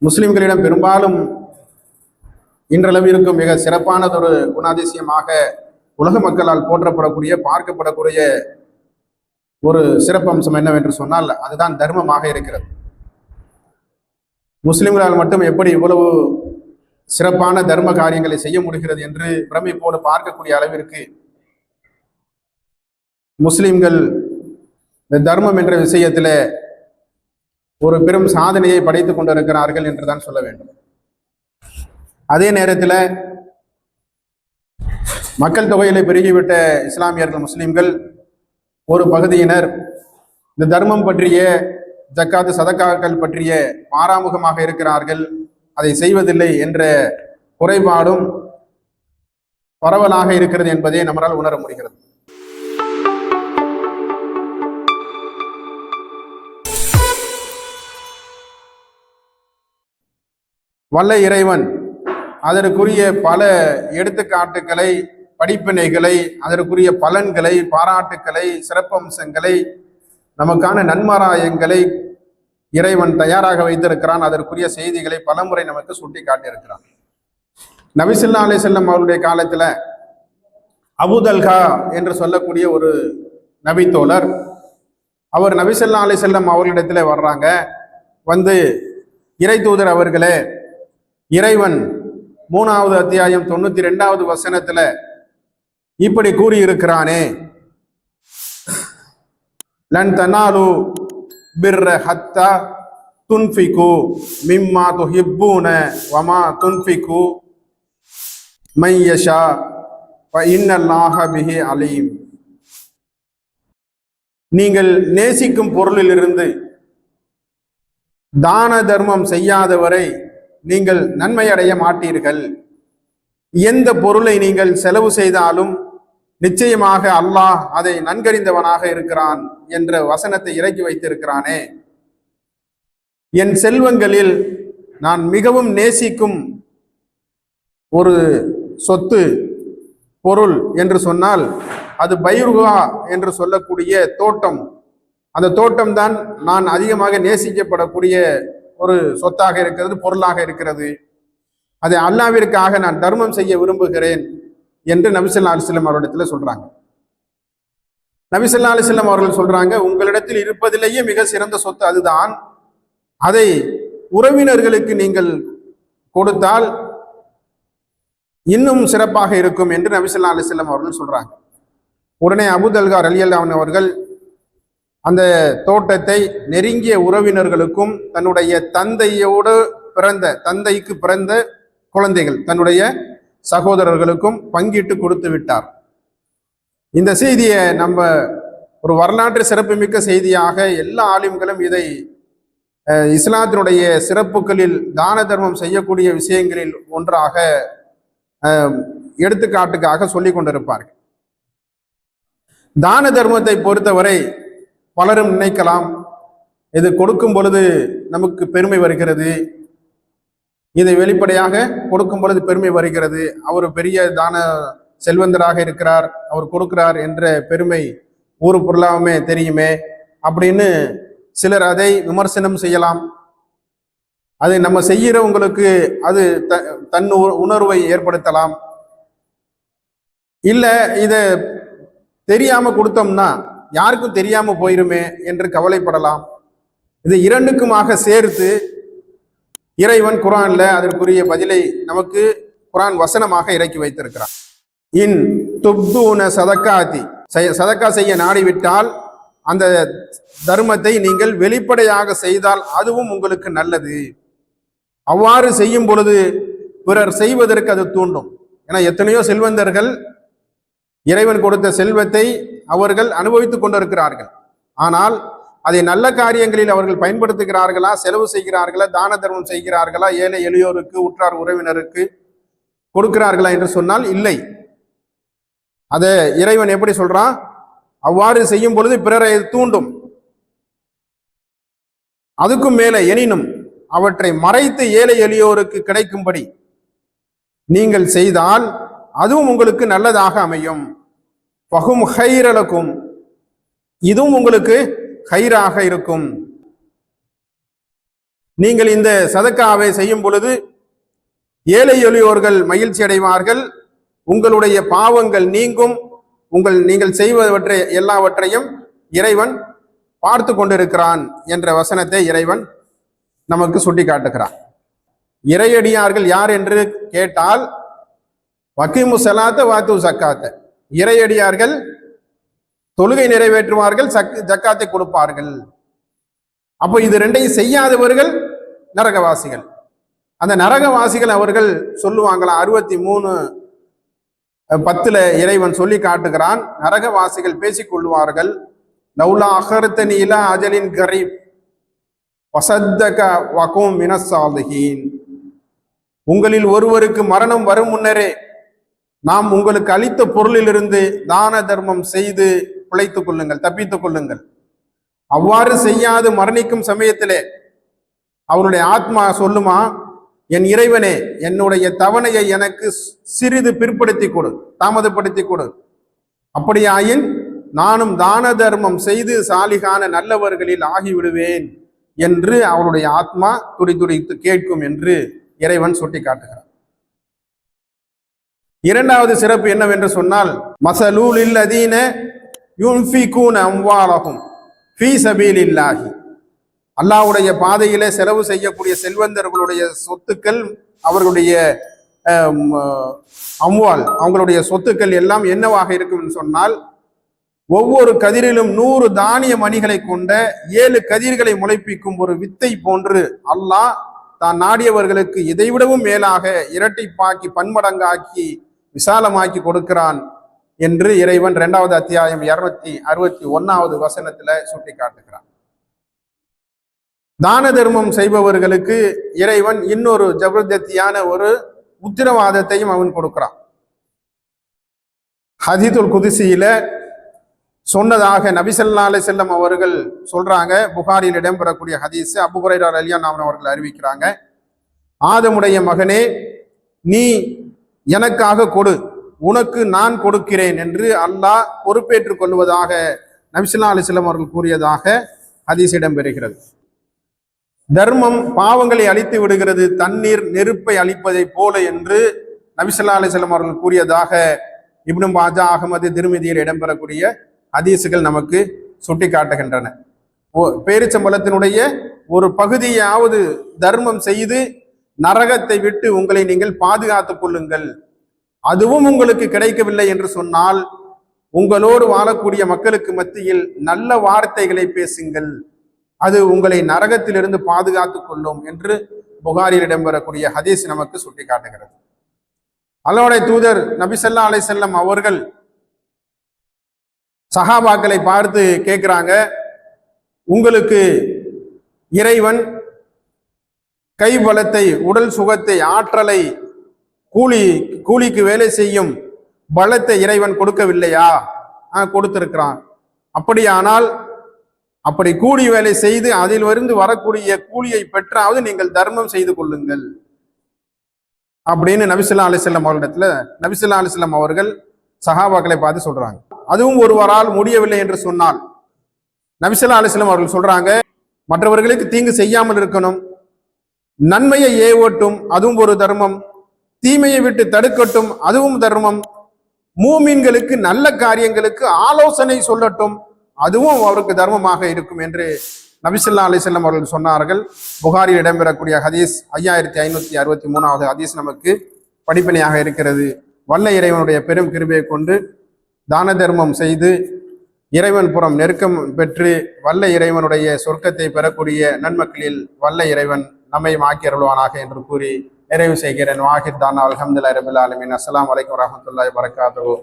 முஸ்லிம்களிடம் பெரும்பாலும் இன்றளவிற்கும் மிக சிறப்பானதொரு குணாதிசயமாக உலக மக்களால் போற்றப்படக்கூடிய பார்க்கப்படக்கூடிய ஒரு சிறப்பம்சம் என்னவென்று சொன்னால் அதுதான் தர்மமாக இருக்கிறது. முஸ்லிம்களால் மட்டும் எப்படி இவ்வளவு சிறப்பான தர்ம காரியங்களை செய்ய முடிகிறது என்று பிரமிப்போடு பார்க்கக்கூடிய அளவிற்கு முஸ்லிம்கள் இந்த தர்மம் என்ற விஷயத்தில் ஒரு பெரும் சாதனையை படைத்துக் கொண்டிருக்கிறார்கள் என்றுதான் சொல்ல வேண்டும். அதே நேரத்தில் மக்கள் தொகையிலே பெருகிவிட்ட இஸ்லாமியர்கள் முஸ்லிம்கள் ஒரு பகுதியினர் இந்த தர்மம் பற்றிய ஜக்காத்து சதக்காக்கள் பற்றிய பாராமுகமாக இருக்கிறார்கள், அதை செய்வதில்லை என்ற குறைபாடும் பரவலாக இருக்கிறது என்பதை நம்மால் உணர முடிகிறது. வல்ல இறைவன் அதற்குரிய பல எடுத்துக்காட்டுகளை, படிப்பினைகளை, அதற்குரிய பலன்களை, பாராட்டுக்களை, சிறப்பம்சங்களை, நமக்கான நன்மாராயங்களை இறைவன் தயாராக வைத்திருக்கிறான். அதற்குரிய செய்திகளை பலமுறை நமக்கு சுட்டி காட்டியிருக்கிறான். நபி ஸல்லல்லாஹு அலைஹி வஸல்லம் அவருடைய காலத்தில் அபூதல்ஹா என்று சொல்லக்கூடிய ஒரு நபி தோழர், அவர் நபி ஸல்லல்லாஹு அலைஹி வஸல்லம் அவர்களிடத்தில் வர்றாங்க. வந்து, இறை தூதர் அவர்களே, இறைவன் 3வது அத்தியாயம் 92வது வசனத்துல இப்படி கூறியிருக்கிறானே, லன் தனாலு பிர்ர ஹத்தா துன்ஃபிகு மிம்மா துஹிப்பூன வமா துன்ஃபிகு மை யஷா வ இன்னல்லாஹ பிஹி அலீம். நீங்கள் நேசிக்கும் பொருளிலிருந்து தான தர்மம் செய்யாதவரை நீங்கள் நன்மை அடைய மாட்டீர்கள். எந்த பொருளை நீங்கள் செலவு செய்தாலும் நிச்சயமாக அல்லாஹ் அதை நன்கறிந்தவனாக இருக்கிறான் என்ற வசனத்தை இறக்கி வைத்திருக்கிறானே. என் செல்வங்களில் நான் மிகவும் நேசிக்கும் ஒரு சொத்து, பொருள் என்று சொன்னால் அது பைருகா என்று சொல்லக்கூடிய தோட்டம். அந்த தோட்டம் தான் நான் அதிகமாக நேசிக்கப்படக்கூடிய ஒரு சொத்தாக இருக்கிறது, பொருளாக இருக்கிறது. அதை அல்லாஹ்விற்காக நான் தர்மம் செய்ய விரும்புகிறேன் என்று நபி ஸல்லல்லாஹு அலைஹி வஸல்லம் அவர்களிடத்தில் சொல்றாங்க. நபி ஸல்லல்லாஹு அலைஹி வஸல்லம் அவர்கள் சொல்றாங்க, உங்களிடத்தில் இருப்பதிலேயே மிக சிறந்த சொத்து அதுதான். அதை உறவினர்களுக்கு நீங்கள் கொடுத்தால் இன்னும் சிறப்பாக இருக்கும் என்று நபி ஸல்லல்லாஹு அலைஹி வஸல்லம் அவர்கள் சொல்றாங்க. உடனே அபூதல்ஹா ரலியல்லாஹு அன்ஹு அவர்கள் அந்த தோட்டத்தை நெருங்கிய உறவினர்களுக்கும் தன்னுடைய தந்தைக்கு பிறந்த குழந்தைகள், தன்னுடைய சகோதரர்களுக்கும் பங்கிட்டு கொடுத்து விட்டார். இந்த செய்தியை நம்ம ஒரு வரலாற்று சிறப்புமிக்க செய்தியாக எல்லா ஆலிம்களும் இதை இஸ்லாத்தினுடைய சிறப்புகளில் தான தர்மம் செய்யக்கூடிய விஷயங்களில் ஒன்றாக எடுத்துக்காட்டுக்காக சொல்லிக் கொண்டிருப்பார்கள். தான தர்மத்தை பொறுத்தவரை பலரும் நினைக்கலாம், இது கொடுக்கும் பொழுது நமக்கு பெருமை வருகிறது, இதை வெளிப்படையாக கொடுக்கும் பொழுது பெருமை வருகிறது, அவர் பெரிய தான செல்வந்தராக இருக்கிறார், அவர் கொடுக்கிறார் என்ற பெருமை ஊரு பொருளாமே தெரியுமே அப்படின்னு சிலர் அதை விமர்சனம் செய்யலாம். அதை நம்ம செய்கிறவங்களுக்கு அது தன் உணர்வை ஏற்படுத்தலாம். இல்லை, இதை தெரியாம கொடுத்தோம்னா யாருக்கும் தெரியாம போயிருமே என்று கவலைப்படலாம். இது இரண்டுக்குமாக சேர்த்து இறைவன் குர்ஆன்ல அதற்குரிய பதிலை நமக்கு குர்ஆன் வசனமாக இறக்கி வைத்திருக்கிறார். இன் துப்தூன சதக்காத்தி, சதக்கா செய்ய நாடிவிட்டால் அந்த தர்மத்தை நீங்கள் வெளிப்படையாக செய்தால் அதுவும் உங்களுக்கு நல்லது. அவ்வாறு செய்யும் பொழுது பிறர் செய்வதற்கு அது தூண்டும். ஏன்னா எத்தனையோ செல்வந்தர்கள் இறைவன் கொடுத்த செல்வத்தை அவர்கள் அனுபவித்துக் கொண்டிருக்கிறார்கள். ஆனால் அதை நல்ல காரியங்களில் அவர்கள் பயன்படுத்துகிறார்களா, செலவு செய்கிறார்களா, தான தர்மம் செய்கிறார்களா, ஏழை எளியோருக்கு, உற்றார் உறவினருக்கு கொடுக்கிறார்களா என்று சொன்னால் இல்லை. அதை இறைவன் எப்படி சொல்றான்? அவ்வாறு செய்யும் பொழுது பிறரை தூண்டும். அதுக்கும் மேலே எனினும் அவற்றை மறைத்து ஏழை எளியோருக்கு கிடைக்கும்படி நீங்கள் செய்தால் அதுவும் உங்களுக்கு நல்லதாக அமையும். ஃபஹும் ஹைரலக்கும், இதுவும் உங்களுக்கு ஹைராக இருக்கும். நீங்கள் இந்த சதக்காவை செய்யும் பொழுது ஏழை எளியோர்கள் மகிழ்ச்சி அடைவார்கள், உங்களுடைய பாவங்கள் நீங்கும், நீங்கள் செய்வவற்றை எல்லாவற்றையும் இறைவன் பார்த்து கொண்டிருக்கிறான் என்ற வசனத்தை இறைவன் நமக்கு சுட்டி காட்டுகிறான். இறையடியார்கள் யார் என்று கேட்டால் வக்கீமு சலாத்த வாத்து ஜக்காத்த, இறையடியார்கள் தொழுகை நிறைவேற்றுவார்கள், ஜக்காத்தை கொடுப்பார்கள். அப்போ இது ரெண்டையும் செய்யாதவர்கள் நரகவாசிகள். அந்த நரகவாசிகள் அவர்கள் சொல்லுவாங்களா, 63:10 இறைவன் சொல்லி காட்டுகிறான். நரகவாசிகள் பேசிக் கொள்வார்கள், லௌலா அஹர்தனி இலா அஜலின் கரீப் வஸத்தக வகும் மினஸ் சாலிஹீன், உங்களில் ஒருவருக்கு மரணம் வரும் முன்னரே நாம் உங்களுக்கு அளித்த பொருளிலிருந்து தான தர்மம் செய்து பிழைத்துக் கொள்ளுங்கள், தப்பித்துக் கொள்ளுங்கள். அவ்வாறு செய்யாது மரணிக்கும் சமயத்திலே அவருடைய ஆத்மா சொல்லுமா, என் இறைவனே, என்னுடைய தவணையை எனக்கு சிறிது பிற்படுத்தி கொடு, தாமதப்படுத்தி கொடு. அப்படியாயின் நானும் தான தர்மம் செய்து சாலிகான நல்லவர்களில் ஆகிவிடுவேன் என்று அவருடைய ஆத்மா துடிதுடித்து கேட்கும் என்று இறைவன் சுட்டி காட்டுகிறார். இரண்டாவது சிறப்பு என்னவென்று சொன்னால், மஸலூலில் லதீன யுன்ஃபிகூன அம்வாலஹும் ஃபீ சபீலில்லாஹி, அல்லாஹ்வுடைய பாதையிலே செலவு செய்யக்கூடிய செல்வந்தர்களுடைய சொத்துக்கள், அவர்களுடைய அம்வால், அவங்களுடைய சொத்துக்கள் எல்லாம் என்னவாக இருக்கும் என்று சொன்னால், ஒவ்வொரு கதிரிலும் 100 தானிய மணிகளை கொண்ட 7 கதிர்களை முளைப்பிக்கும் ஒரு வித்தை போன்று அல்லாஹ் தான் நாடியவர்களுக்கு இதைவிடவும் மேலாக இரட்டிப்பாக்கி பன்மடங்காக்கி விசாலமாக்கி கொடுக்கிறான் என்று இறைவன் 2வது அத்தியாயம் 261வது வசனத்துல சுட்டி காட்டுகிறான். தான தர்மம் செய்பவர்களுக்கு இறைவன் இன்னொரு ஜபர்தத்தியான ஒரு உத்திரவாதத்தையும் அவன் கொடுக்கிறான். ஹதீதுல் குதுசியில சொன்னதாக நபி ஸல்லல்லாஹு அலைஹி வஸல்லம் அவர்கள் சொல்றாங்க. புகாரியில் இடம்பெறக்கூடிய ஹதீஸ், அபூ ஹுரைரா ரலியல்லாஹு அன்ஹு அவர்கள் அறிவிக்கிறாங்க, ஆதமுடைய மகனே, நீ எனக்காக கொடு, உனக்கு நான் கொடுக்கிறேன் என்று அல்லாஹ் பொறுப்பேற்றுக் கொள்வதாக நபி ஸல்லல்லாஹு அலைஹி வஸல்லம் அவர்கள் கூறியதாக ஹதீஸ் இடம்பெறுகிறது. தர்மம் பாவங்களை அழித்து விடுகிறது, தண்ணீர் நெருப்பை அழிப்பதை போல என்று நபி ஸல்லல்லாஹு அலைஹி வஸல்லம் அவர்கள் கூறியதாக இப்னு மாஜா, அஹ்மது, திருமிதியில் இடம்பெறக்கூடிய ஹதீஸுகள் நமக்கு சுட்டி காட்டுகின்றன. பேரிச்சம்பழத்தினுடைய ஒரு பகுதியாவது தர்மம் செய்து நரகத்தை விட்டு உங்களை நீங்கள் பாதுகாத்துக் கொள்ளுங்கள். அதுவும் உங்களுக்கு கிடைக்கவில்லை என்று சொன்னால் உங்களோடு வாழக்கூடிய மக்களுக்கு மத்தியில் நல்ல வார்த்தைகளை பேசுங்கள், அது உங்களை நரகத்திலிருந்து பாதுகாத்துக் கொள்ளும் என்று புகாரில் இடம்பெறக்கூடிய ஹதீஸ் நமக்கு சுட்டி காட்டுகிறது. அல்லாஹ்வுடைய தூதர் நபி ஸல்லல்லாஹு அலைஹி வஸல்லம் அவர்கள் சஹாபாக்களை பார்த்து கேட்கிறாங்க, உங்களுக்கு இறைவன் கை பலத்தை, உடல் சுகத்தை, ஆற்றலை, கூலிக்கு வேலை செய்யும் பலத்தை இறைவன் கொடுக்கவில்லையா? கொடுத்திருக்கிறான். அப்படியானால் அப்படி கூலி வேலை செய்து அதில் இருந்து வரக்கூடிய கூலியை பெற்றாவது நீங்கள் தர்மம் செய்து கொள்ளுங்கள் அப்படின்னு நபி ஸல்லல்லாஹு அலைஹி வஸல்லம் அவர்களிடத்துல நபி ஸல்லல்லாஹு அலைஹி வஸல்லம் அவர்கள் சஹாபாக்களை பார்த்து சொல்றாங்க. அதுவும் ஒருவரால் முடியவில்லை என்று சொன்னால் நபி ஸல்லல்லாஹு அலைஹி வஸல்லம் அவர்கள் சொல்றாங்க, மற்றவர்களுக்கு தீங்கு செய்யாமல் இருக்கணும், நன்மையை ஏவட்டும், அதுவும் ஒரு தர்மம், தீமையை விட்டு தடுக்கட்டும், அதுவும் தர்மம், மூமின்களுக்கு நல்ல காரியங்களுக்கு ஆலோசனை சொல்லட்டும், அதுவும் அவருக்கு தர்மமாக இருக்கும் என்று நபி ஸல்லல்லாஹு அலைஹி வஸல்லம் அவர்கள் சொன்னார்கள். புகாரில் இடம்பெறக்கூடிய ஹதீஸ் 5563வது ஹதீஸ் நமக்கு படிப்பினையாக இருக்கிறது. வல்ல இறைவனுடைய பெரும் கிருபையை கொண்டு தான தர்மம் செய்து இறைவன் புறம் நெருக்கம் பெற்று வல்ல இறைவனுடைய சொர்க்கத்தை பெறக்கூடிய நன்மக்களில் வல்ல இறைவன் நம்மை ஆக்கி அருள்வானாக என்று கூறி நிறைவு செய்கிறேன். வாஹித் தானா அல்ஹம்துலில்லாஹி ரப்பில் ஆலமீன். அஸ்ஸலாமு அலைக்கும் வரஹ்மத்துல்லாஹி வபரகாத்துஹு.